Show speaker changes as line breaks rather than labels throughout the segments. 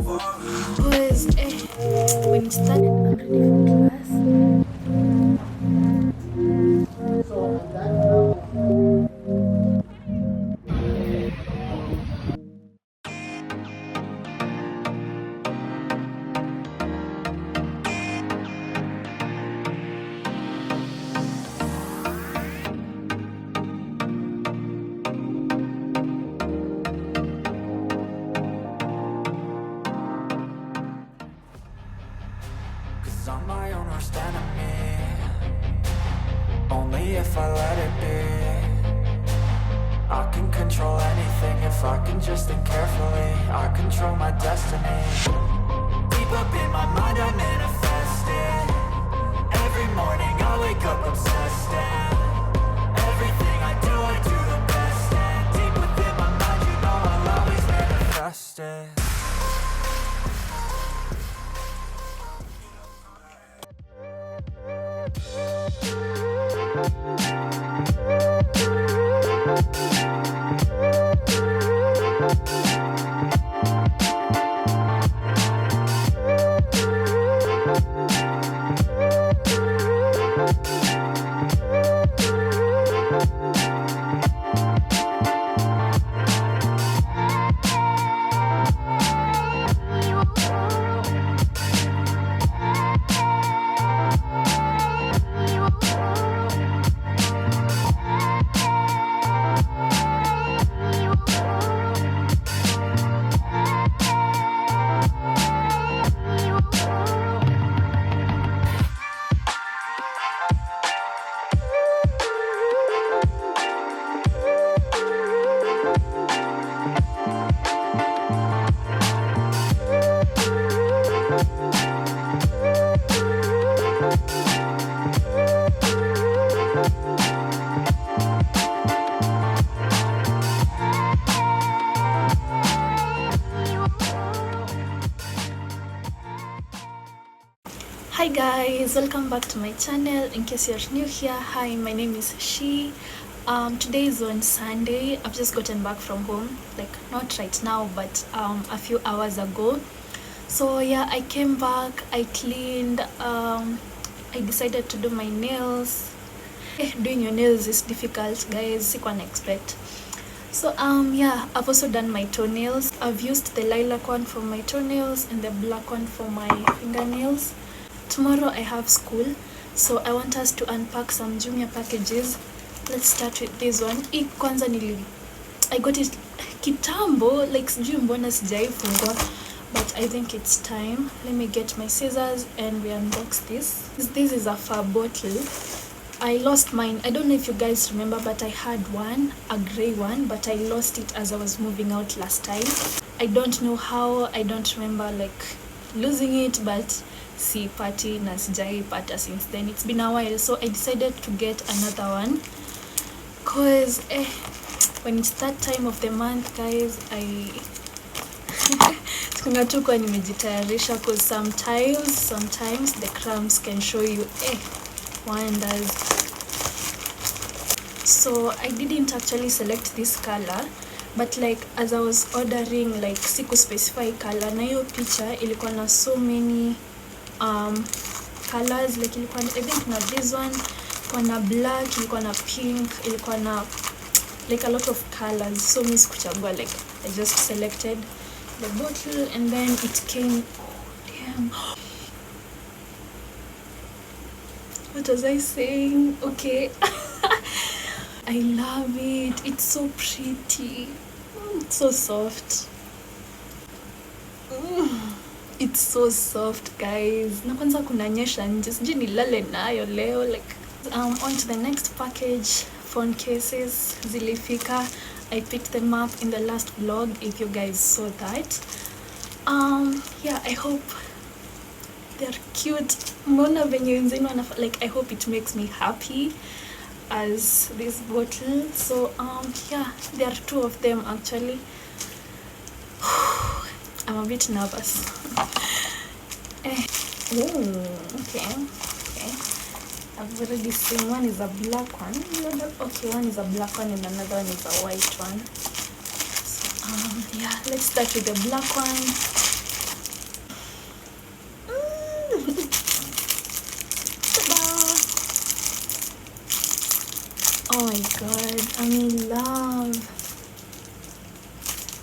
Because when it started, I'm ready for class.
Cause I'm my own worst enemy. Only if I let it be. I can control anything if I can just think carefully. I control my destiny. Deep up in my mind I manifest it. Every morning I wake up obsessed and everything I do the best. And deep within my mind you know I'll always manifest it.
Hi guys, welcome back to my channel. In case you're new here, hi, my name is She. Today is on Sunday. I've just gotten back from home, like not right now, but a few hours ago. So yeah, I came back, I cleaned, I decided to do my nails. Doing your nails is difficult, guys. Sikuwa na expect. So yeah, I've also done my toenails. I've used the lilac one for my toenails and the black one for my fingernails. Tomorrow I have school, so I want us to unpack some Jumia packages. Let's start with this one. Hii kwanza I got it kitambo, like sijui mbona sijaifungua, but I think it's time. Let me get my scissors and we unbox this. This is a far bottle. I lost mine. I don't know if you guys remember, but I had one, a gray one, but I lost it as I was moving out last time. I don't know how, I don't remember like losing it, but see party na sijai pata since then. It's been a while, so I decided to get another one cause when it's that time of the month, guys, kuna tu kwa nimejitayarisha cause sometimes the crumbs can show you wonders. So I didn't actually select this color, but like as I was ordering, like siku specify color, na hiyo picha ilikuwa na so many colors, like ilikuwa I think na this one ilikuwa na black, ilikuwa na pink, ilikuwa na like a lot of colors, so mimi sikuchagua, like I just selected the bottle and then it came. Damn, what was I saying? Okay. I love it. It's so pretty. It's so soft. It's so soft, guys. Na kwanza kunanyesha nje, sijui nilale nayo leo. Like on to the next package. Phone cases zilifika. I picked them up in the last vlog, if you guys saw that. Yeah, I hope they're cute. Mbona venye wenzenu like I hope it makes me happy as this bottle. So yeah, there are two of them actually. I'm a bit nervous. Okay. I've already seen one is a black one. Okay, one is a black one and another one is a white one. So yeah, let's start with the black one. Oh my god, I'm in love.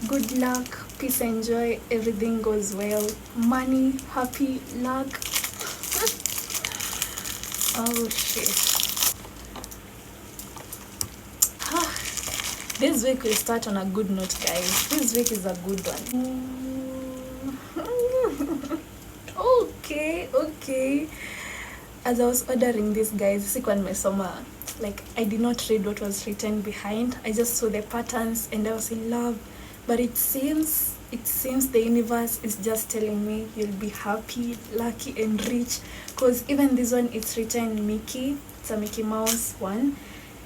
Good luck, peace and joy, everything goes well. Money, happy, luck. Oh shit. This week will start on a good note, guys. This week is a good one. Okay. As I was ordering this, guys, sikuwa nimesoma. Like, I did not read what was written behind. I just saw the patterns and I was in love. But it seems the universe is just telling me you'll be happy, lucky and rich. Because even this one, it's written Mickey. It's a Mickey Mouse one.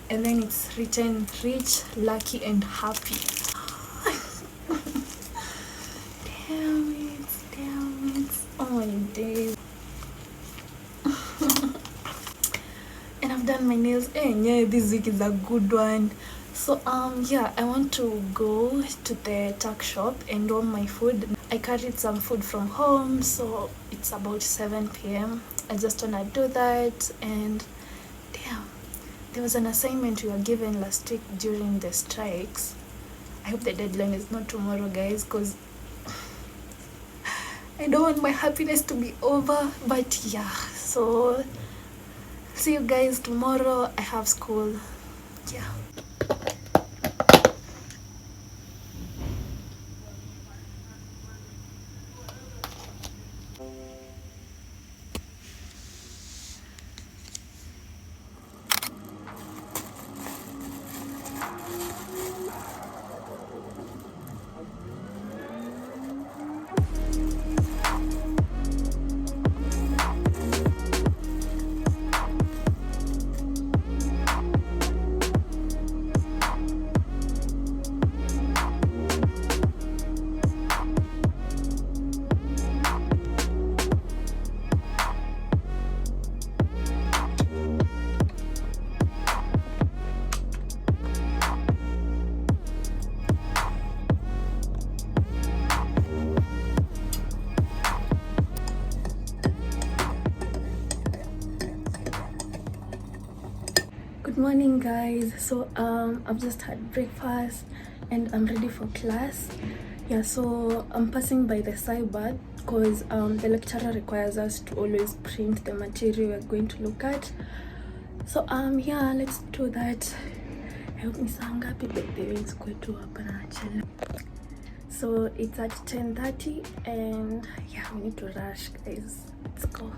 And then it's written rich, lucky and happy. Damn it. Oh my days. And I've done my nails. Yeah, this week is a good one. So yeah, I want to go to the tuck shop and warm my food. I carried some food from home, so it's about 7 p.m. I just wanna do that. And damn, there was an assignment we were given last week during the strikes. I hope the deadline is not tomorrow, guys, because I don't want my happiness to be over. But yeah, so see you guys tomorrow. I have school. Yeah. Good morning, guys. So I've just had breakfast and I'm ready for class. Yeah, so I'm passing by the cyber because the lecturer requires us to always print the material we're going to look at. So yeah, let's do that. I hope ni saa ngapi birthday kwetu hapa na chela. So it's at 10:30 and yeah, we need to rush, guys. Let's go.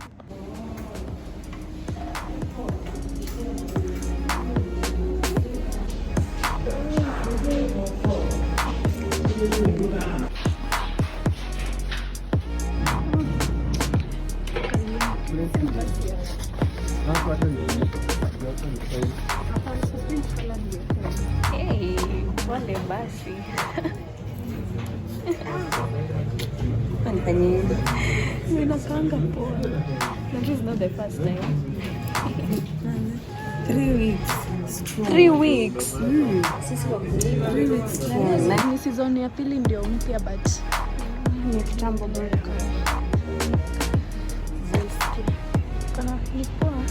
Hey, wale basi. Ninakaanga poa. This is not the first time.
3 weeks.
3 weeks.
3 weeks.
Ni season ya pili ndio mpya but
Ni kitambo bado.
kana ni poa.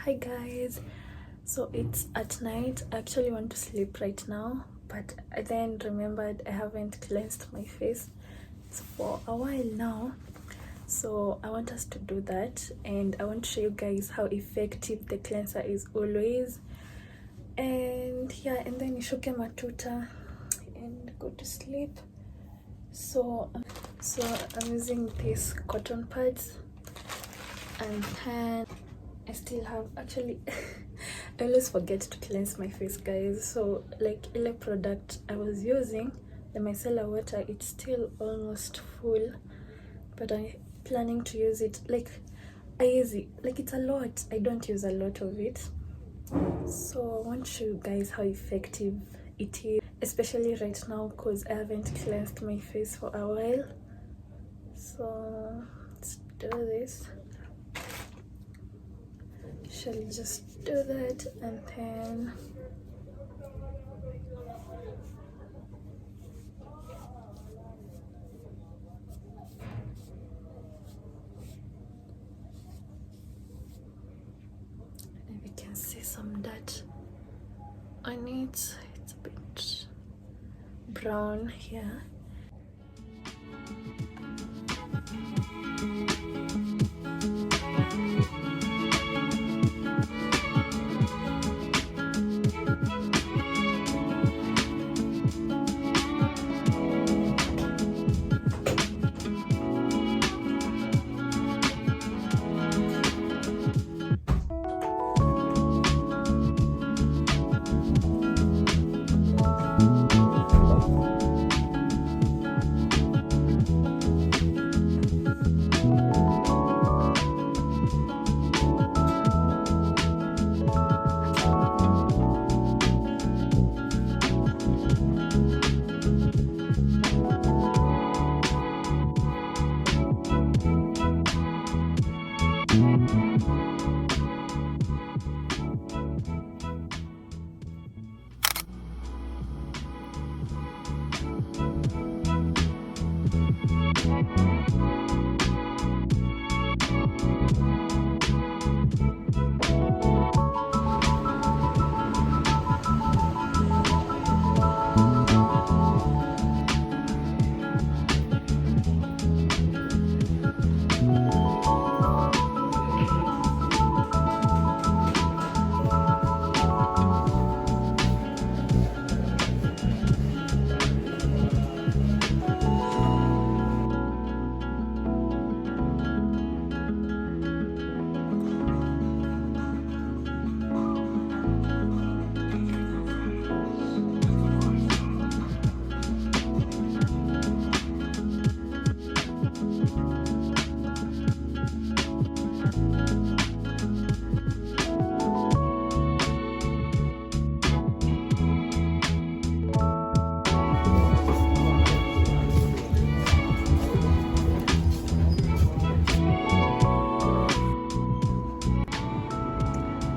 Hi guys, so it's at night. I actually want to sleep right now, but I then remembered I haven't cleansed my face for a while now, so I want us to do that, and I want to show you guys how effective the cleanser is always. And yeah, and then nishuke matuta and go to sleep. So I'm using these cotton pads, and then I still have actually I always forget to cleanse my face, guys. So like ile product I was using, the micellar water, it's still almost full, but I'm planning to use it. Like I use it, like it's a lot, I don't use a lot of it. So I want to show you guys how effective it is, especially right now because I haven't cleansed my face for a while. So let's do this. Shall we just do that, and then we can see some dirt on it. It's a bit brown here.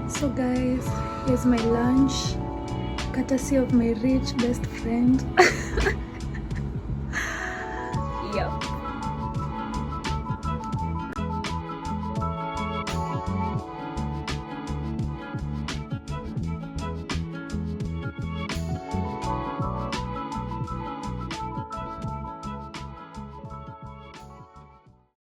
So guys, here's my lunch, courtesy of my rich best friend.